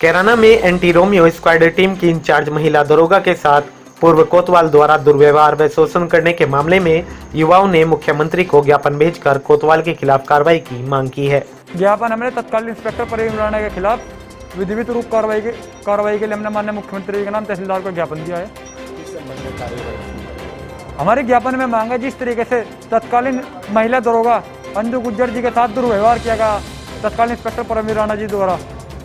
कैराना में anti Romeo squad team की in charge महिला दरोगा के साथ पूर्व कोतवाल द्वारा दुर्व्यवहार व शोषण करने के मामले में युवाओं ने मुख्यमंत्री को ज्ञापन भेजकर कोतवाल के खिलाफ कार्रवाई की मांग की है। ज्ञापन हमने तत्कालीन इंस्पेक्टर प्रवीण राणा के खिलाफ विधिवत रूप कार्रवाई के लिए हमने माननीय मुख्यमंत्री के नाम तहसीलदार को ज्ञापन दिया है। हमारे ज्ञापन में मांग है जिस तरीके से तत्कालीन महिला दरोगा अंजू गुज्जर जी के साथ दुर्व्यवहार किया गया तत्कालीन इंस्पेक्टर प्रवीण राणा जी द्वारा,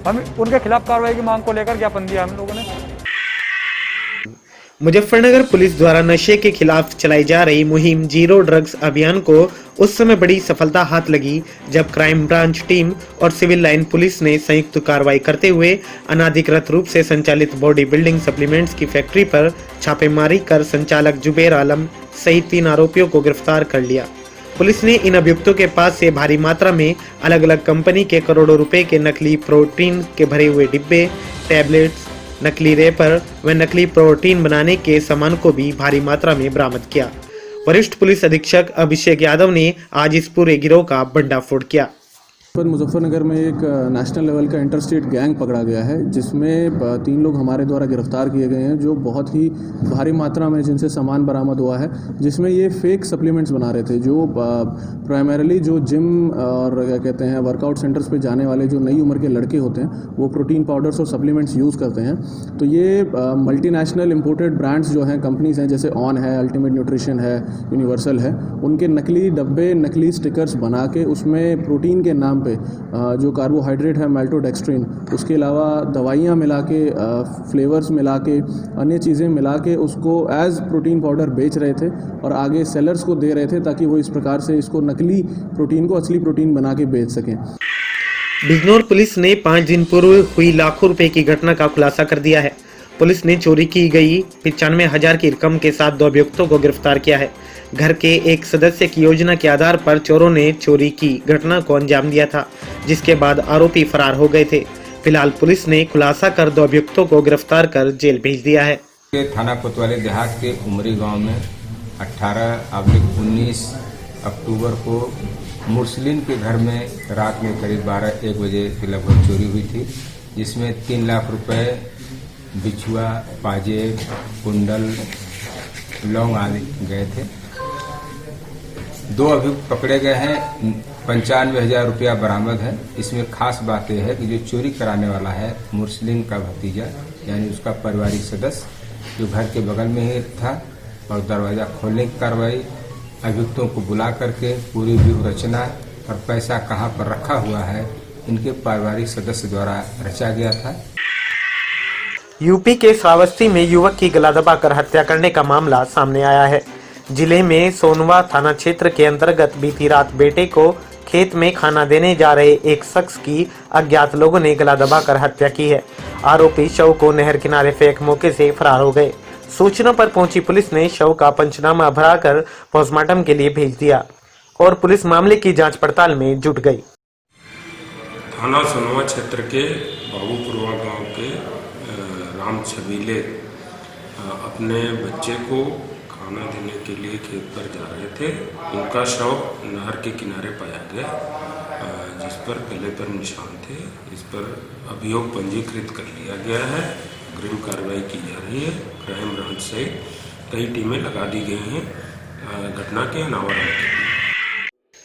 हम उनके खिलाफ कार्रवाई की मांग को लेकर ज्ञापन दिया हम लोगों ने। मुजफ्फरनगर पुलिस द्वारा नशे के खिलाफ चलाई जा रही मुहिम जीरो ड्रग्स अभियान को उस समय बड़ी सफलता हाथ लगी जब क्राइम ब्रांच टीम और सिविल लाइन पुलिस ने संयुक्त कार्रवाई करते हुए अनाधिकृत रूप से संचालित बॉडी बिल्डिंग सप्लीमेंट्स की फैक्ट्री पर छापेमारी कर संचालक जुबेर आलम सहित 3 आरोपियों को गिरफ्तार कर लिया। पुलिस ने इन अभियुक्तों के पास से भारी मात्रा में अलग अलग कंपनी के करोड़ों रुपए के नकली प्रोटीन के भरे हुए डिब्बे, टैबलेट्स, नकली रेपर व नकली प्रोटीन बनाने के सामान को भी भारी मात्रा में बरामद किया। वरिष्ठ पुलिस अधीक्षक अभिषेक यादव ने आज इस पूरे गिरोह का भंडाफोड़ किया। मुजफ्फरनगर में एक नेशनल लेवल का इंटर स्टेट गैंग पकड़ा गया है जिसमें 3 लोग हमारे द्वारा गिरफ्तार किए गए हैं जो बहुत ही भारी मात्रा में जिनसे सामान बरामद हुआ है, जिसमें ये फेक सप्लीमेंट्स बना रहे थे जो प्राइमरीली जो जिम और क्या कहते हैं वर्कआउट सेंटर्स पे जाने वाले जो नई उम्र के लड़के होते हैं वो प्रोटीन पाउडर्स और सप्लीमेंट्स यूज़ करते हैं। तो ये मल्टीनेशनल इम्पोर्टेड ब्रांड्स जो हैं, कंपनीज हैं, जैसे ऑन है, अल्टीमेट न्यूट्रिशन है, यूनिवर्सल है, उनके नकली डब्बे, नकली स्टिकर्स बना के उसमें प्रोटीन के नाम जो कार्बोहाइड्रेट है मेल्टोडेक्स्ट्रिन, उसके अलावा दवाइयाँ मिला के, फ्लेवर्स मिला के, अन्य चीज़ें मिला के उसको एज प्रोटीन पाउडर बेच रहे थे और आगे सेलर्स को दे रहे थे ताकि वो इस प्रकार से इसको नकली प्रोटीन को असली प्रोटीन बना के बेच सकें। बिजनौर पुलिस ने 5 दिन पूर्व हुई लाखों रुपए की घटना का खुलासा कर दिया है। पुलिस ने चोरी की गई 95,000 की रकम के साथ 2 अभियुक्तों को गिरफ्तार किया है। घर के एक सदस्य की योजना के आधार पर चोरों ने चोरी की घटना को अंजाम दिया था, जिसके बाद आरोपी फरार हो गए थे। फिलहाल पुलिस ने खुलासा कर 2 अभियुक्तों को गिरफ्तार कर जेल भेज दिया है। थाना कोतवाली देहात के उमरी गांव में 18/19 अक्टूबर को मुरसलीन के घर में रात में करीब 12-1 बजे के लगभग चोरी हुई थी, जिसमें 3 लाख रुपए, बिछुआ, पाजेब, कुंडल, लौंग आदि गए थे। 2 अभियुक्त पकड़े गए हैं, 95,000 रुपया बरामद है। इसमें खास बात यह है कि जो चोरी कराने वाला है मुरसलीन का भतीजा, यानी उसका पारिवारिक सदस्य जो घर के बगल में ही था, और दरवाजा खोलने की कार्रवाई, अभियुक्तों को बुला करके पूरी व्यूह रचना और पैसा कहां पर रखा हुआ है इनके पारिवारिक सदस्य द्वारा रचा गया था। यूपी के श्रावस्ती में युवक की गला दबाकर हत्या करने का मामला सामने आया है। जिले में सोनवा थाना क्षेत्र के अंतर्गत बीती रात बेटे को खेत में खाना देने जा रहे एक शख्स की अज्ञात लोगों ने गला दबाकर हत्या की है। आरोपी शव को नहर किनारे फेंक मौके से फरार हो गए। सूचना पर पहुंची पुलिस ने शव का पंचनामा भराकर पोस्टमार्टम के लिए भेज दिया और पुलिस मामले की जांच पड़ताल में जुट गई। थाना सोनवा क्षेत्र के बाबूपुरवा गांव के राम छबीले अपने बच्चे को खाना देने के लिए खेत पर जा रहे थे। उनका शव नहर के किनारे पाया गया, जिस पर गले पर निशान थे। इस पर अभियोग पंजीकृत कर लिया गया है। अग्रिम कार्रवाई की जा रही है। क्राइम ब्रांच से कई टीमें लगा दी गई हैं घटना के अनावरण के लिए।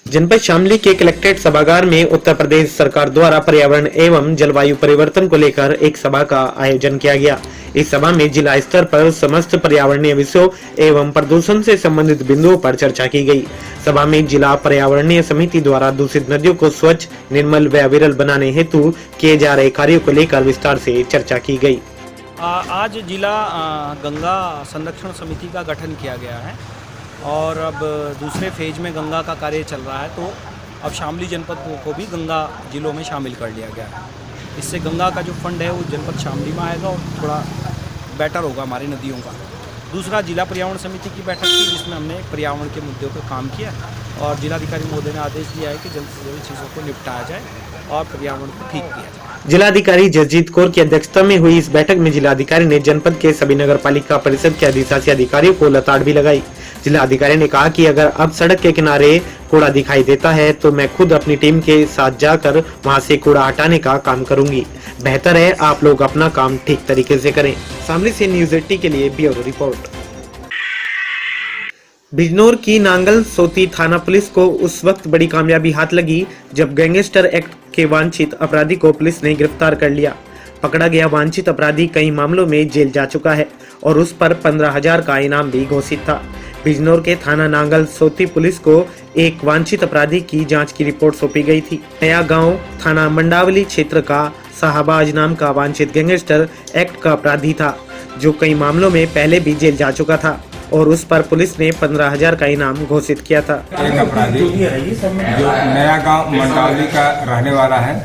जनपद शामली के कलेक्ट्रेट सभागार में उत्तर प्रदेश सरकार द्वारा पर्यावरण एवं जलवायु परिवर्तन को लेकर एक सभा का आयोजन किया गया। इस सभा में जिला स्तर पर समस्त पर्यावरणीय विषयों एवं प्रदूषण से संबंधित बिंदुओं पर चर्चा की गई। सभा में जिला पर्यावरणीय समिति द्वारा दूषित नदियों को स्वच्छ, निर्मल व अविरल बनाने हेतु किए जा रहे कार्यों को लेकर विस्तार से चर्चा की गई। आज जिला गंगा संरक्षण समिति का गठन किया गया है और अब दूसरे फेज में गंगा का कार्य चल रहा है, तो अब शामली जनपद को भी गंगा जिलों में शामिल कर लिया गया है। इससे गंगा का जो फंड है वो जनपद शामली में आएगा और थोड़ा बेटर होगा हमारी नदियों का। दूसरा, जिला पर्यावरण समिति की बैठक थी जिसमें हमने पर्यावरण के मुद्दों पर काम किया और जिलाधिकारी महोदय ने आदेश दिया है कि जल्द से जल्द चीज़ों को निपटाया जाए और पर्यावरण को ठीक किया जाए। जिलाधिकारी जसजीत कौर की अध्यक्षता में हुई इस बैठक में जिलाधिकारी ने जनपद के सभी नगर पालिका परिषद के अधिशासी अधिकारियों को लताड़ भी लगाई। जिला अधिकारी ने कहा कि अगर अब सड़क के किनारे कूड़ा दिखाई देता है तो मैं खुद अपनी टीम के साथ जाकर वहां से कूड़ा हटाने का काम करूंगी। बेहतर है आप लोग अपना काम ठीक तरीके से करें। शामली से न्यूज़ 80 के लिए ब्यूरो रिपोर्ट। बिजनौर की नांगल सोती थाना पुलिस को उस वक्त बड़ी कामयाबी हाथ लगी जब गैंगस्टर एक्ट के वांछित अपराधी को पुलिस ने गिरफ्तार कर लिया। पकड़ा गया वांछित अपराधी कई मामलों में जेल जा चुका है और उस पर 15,000 का इनाम भी घोषित था। बिजनौर के थाना नांगल सोती पुलिस को एक वांछित अपराधी की जांच की रिपोर्ट सौंपी गई थी। नया गांव थाना मंडावली क्षेत्र का शाहबाज नाम का वांछित गैंगस्टर एक्ट का अपराधी था जो कई मामलों में पहले भी जेल जा चुका था और उस पर पुलिस ने 15,000 का इनाम घोषित किया था। एक अपराधी जो नया गांव मंडावली का रहने वाला है,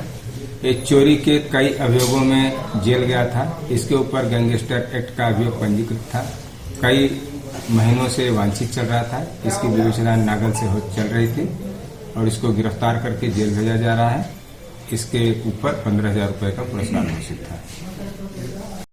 ये चोरी के कई अभियोगों में जेल गया था। इसके ऊपर गैंगस्टर एक्ट का अभियोग पंजीकृत था। कई महीनों से वांछित चल रहा था। इसकी विवेचना नागल से चल रही थी और इसको गिरफ्तार करके जेल भेजा जा रहा है। इसके ऊपर 15,000 रुपए का पुरस्कार घोषित था।